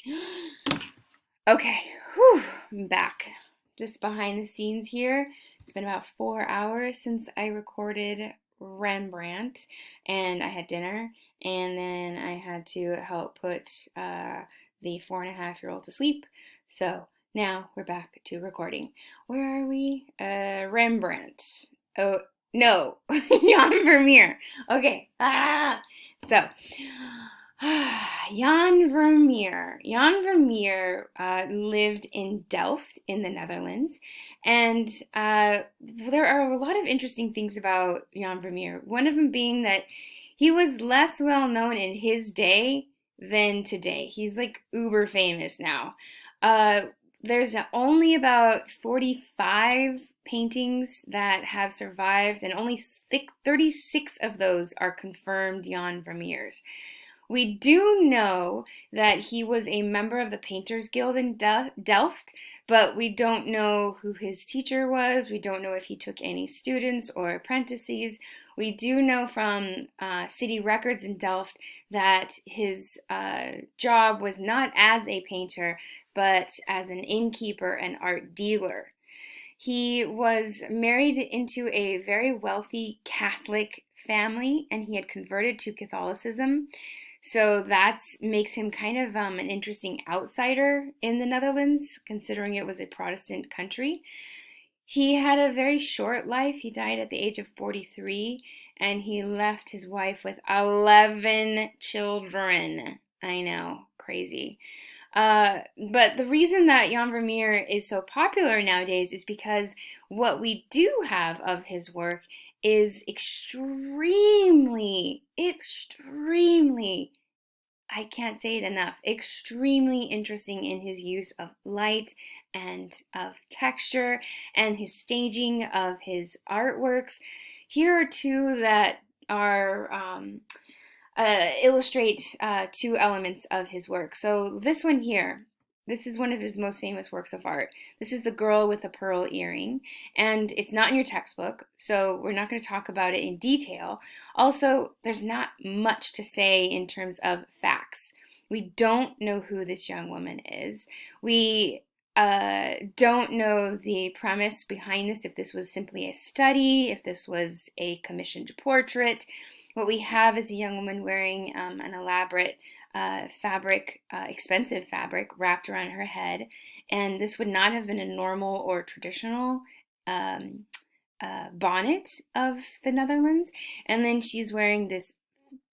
Okay, whew, I'm back. Just behind the scenes here. It's been about 4 hours since I recorded Rembrandt, and I had dinner, and then I had to help put the 4.5-year-old to sleep. So now we're back to recording. Where are we? Rembrandt. Oh, no, Jan Vermeer. Okay. So. Jan Vermeer. Jan Vermeer lived in Delft in the Netherlands, and there are a lot of interesting things about Jan Vermeer. One of them being that he was less well known in his day than today. He's like uber famous now. Uh, there's only about 45 paintings that have survived, and only 36 of those are confirmed Jan Vermeers. We do know that he was a member of the Painters Guild in Delft, but we don't know who his teacher was. We don't know if he took any students or apprentices. We do know from city records in Delft that his job was not as a painter, but as an innkeeper and art dealer. He was married into a very wealthy Catholic family, and he had converted to Catholicism. So that makes him kind of an interesting outsider in the Netherlands, considering it was a Protestant country. He had a very short life. He died at the age of 43, and he left his wife with 11 children. I know, crazy. But the reason that Jan Vermeer is so popular nowadays is because what we do have of his work is extremely, I can't say it enough, extremely interesting in his use of light and of texture and his staging of his artworks. Here are two that are illustrate two elements of his work. So this one here, this is one of his most famous works of art. This is the girl with the pearl earring, and it's not in your textbook, so we're not going to talk about it in detail. Also, there's not much to say in terms of facts. We don't know who this young woman is. We don't know the premise behind this, if this was simply a study, if this was a commissioned portrait. What we have is a young woman wearing an elaborate fabric, expensive fabric wrapped around her head, and this would not have been a normal or traditional um, bonnet of the Netherlands. And then she's wearing this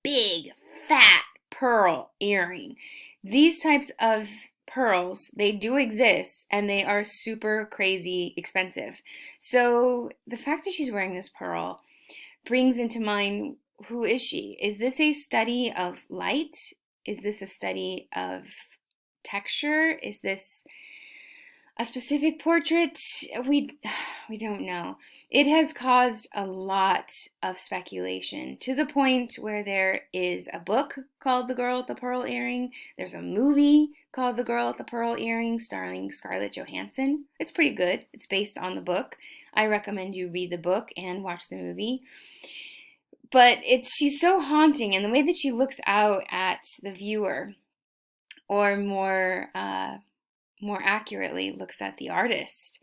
big, fat pearl earring. These types of pearls, they do exist, and they are super crazy expensive. So the fact that she's wearing this pearl brings into mind, who is she? Is this a study of light? Is this a study of texture? Is this a specific portrait? We don't know. It has caused a lot of speculation, to the point where there is a book called The Girl with the Pearl Earring. There's a movie called The Girl with the Pearl Earring starring Scarlett Johansson. It's pretty good. It's based on the book. I recommend you read the book and watch the movie. But she's so haunting, and the way that she looks out at the viewer, or more accurately, looks at the artist.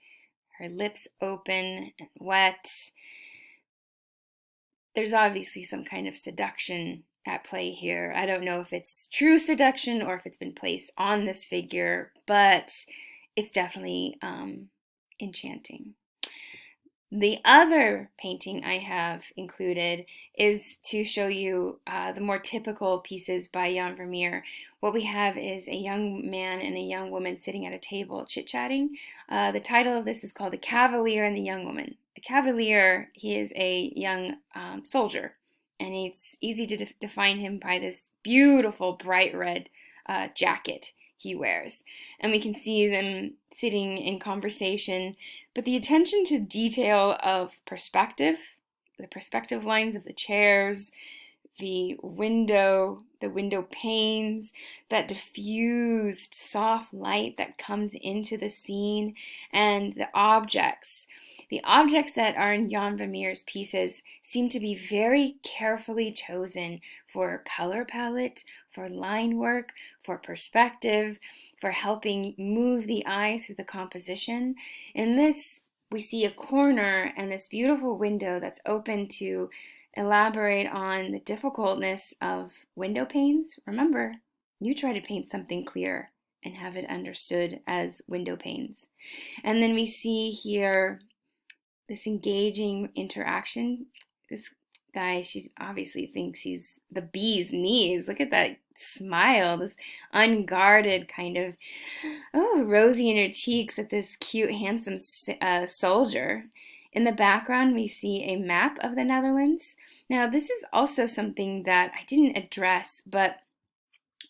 Her lips open and wet. There's obviously some kind of seduction at play here. I don't know if it's true seduction or if it's been placed on this figure, but it's definitely enchanting. The other painting I have included is to show you the more typical pieces by Jan Vermeer. What we have is a young man and a young woman sitting at a table chit-chatting. The title of this is called The Cavalier and the Young Woman. The Cavalier, he is a young soldier, and it's easy to define him by this beautiful bright red jacket he wears. And we can see them sitting in conversation, but the attention to detail of perspective, the perspective lines of the chairs, the window, the window panes, that diffused soft light that comes into the scene, and the objects. The objects that are in Jan Vermeer's pieces seem to be very carefully chosen for color palette, for line work, for perspective, for helping move the eye through the composition. In this, we see a corner and this beautiful window that's open to elaborate on the difficultness of window panes. Remember, you try to paint something clear and have it understood as window panes. And then we see here this engaging interaction. This guy, she obviously thinks he's the bee's knees. Look at that smile, this unguarded kind of, oh, rosy in her cheeks at this cute, handsome soldier. In the background, we see a map of the Netherlands. Now, this is also something that I didn't address, but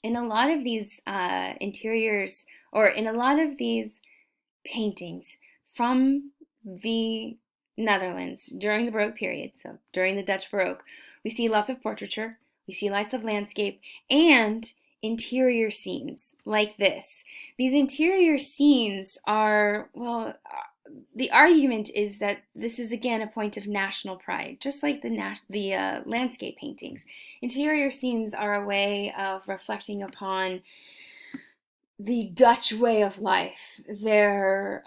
in a lot of these interiors, or in a lot of these paintings from the Netherlands during the Baroque period, so during the Dutch Baroque, we see lots of portraiture, we see lots of landscape, and interior scenes like this. These interior scenes are, well, the argument is that this is again a point of national pride, just like the landscape paintings. Interior scenes are a way of reflecting upon the Dutch way of life, their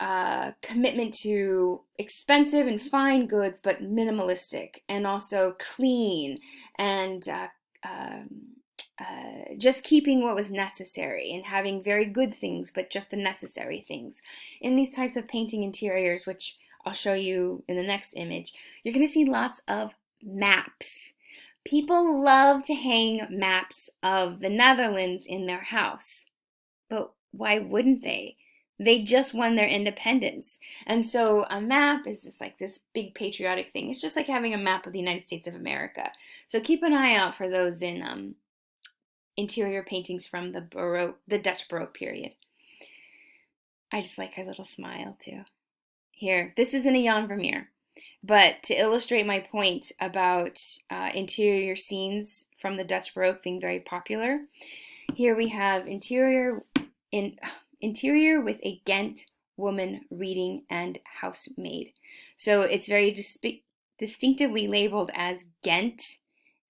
commitment to expensive and fine goods, but minimalistic, and also clean, and just keeping what was necessary and having very good things, but just the necessary things. In these types of painting interiors, which I'll show you in the next image, you're going to see lots of maps. People love to hang maps of the Netherlands in their house. But why wouldn't they? They just won their independence. And so a map is just like this big patriotic thing. It's just like having a map of the United States of America. So keep an eye out for those in interior paintings from the Dutch Baroque period. I just like her little smile too. Here, this isn't a Jan Vermeer, but to illustrate my point about interior scenes from the Dutch Baroque being very popular, here we have interior with a Ghent woman reading and housemaid. So it's very distinctively labeled as Ghent.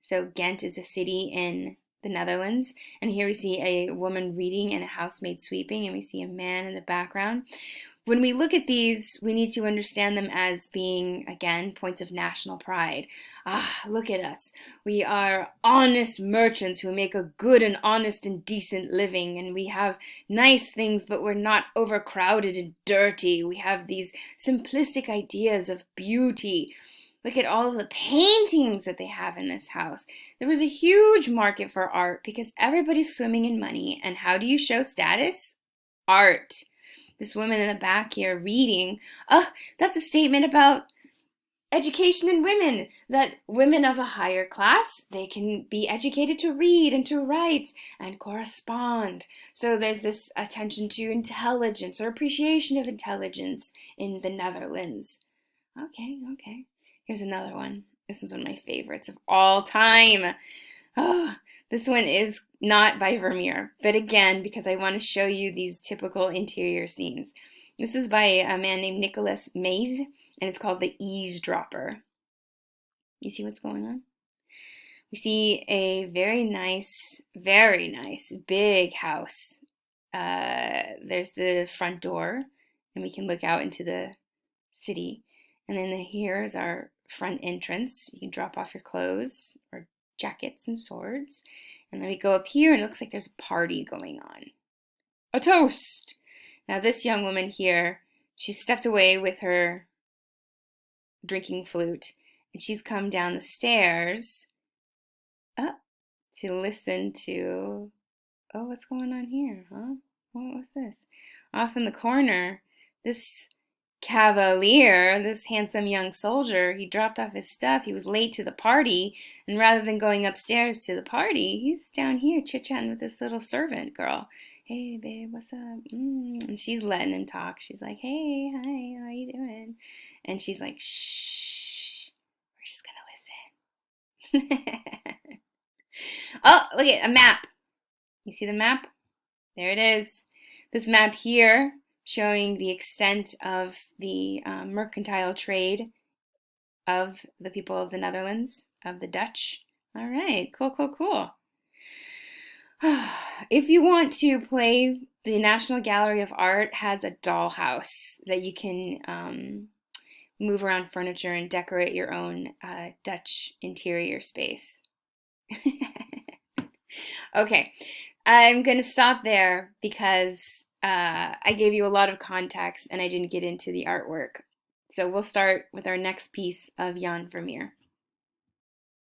So Ghent is a city in the Netherlands. And here we see a woman reading and a housemaid sweeping, and we see a man in the background. When we look at these, we need to understand them as being, again, points of national pride. Ah, look at us. We are honest merchants who make a good and honest and decent living, and we have nice things, but we're not overcrowded and dirty. We have these simplistic ideas of beauty. Look at all of the paintings that they have in this house. There was a huge market for art because everybody's swimming in money, and how do you show status? Art. This woman in the back here reading, that's a statement about education in women, that women of a higher class, they can be educated to read and to write and correspond. So there's this attention to intelligence or appreciation of intelligence in the Netherlands. Okay. Here's another one. This is one of my favorites of all time. Oh, this one is not by Vermeer, but again, because I want to show you these typical interior scenes. This is by a man named Nicolas Mays, and it's called The Eavesdropper. You see what's going on? We see a very nice, big house. There's the front door, and we can look out into the city. And then here's our front entrance. You can drop off your clothes or jackets and swords. And then we go up here and it looks like there's a party going on. A toast! Now this young woman here, she stepped away with her drinking flute and she's come down the stairs to listen to, what's going on here, huh? What was this? Off in the corner, this cavalier, this handsome young soldier, he dropped off his stuff. He was late to the party, and rather than going upstairs to the party, he's down here chit-chatting with this little servant girl. Hey, babe, what's up? And she's letting him talk. She's like, hey, hi, how you doing? And she's like, shh, we're just gonna listen. Oh, look at a map. You see the map? There it is. This map here showing the extent of the mercantile trade of the people of the Netherlands, of the Dutch. All right, cool, cool, cool. If you want to play, the National Gallery of Art has a dollhouse that you can move around furniture and decorate your own Dutch interior space. Okay, I'm going to stop there because I gave you a lot of context and I didn't get into the artwork. So we'll start with our next piece of Jan Vermeer.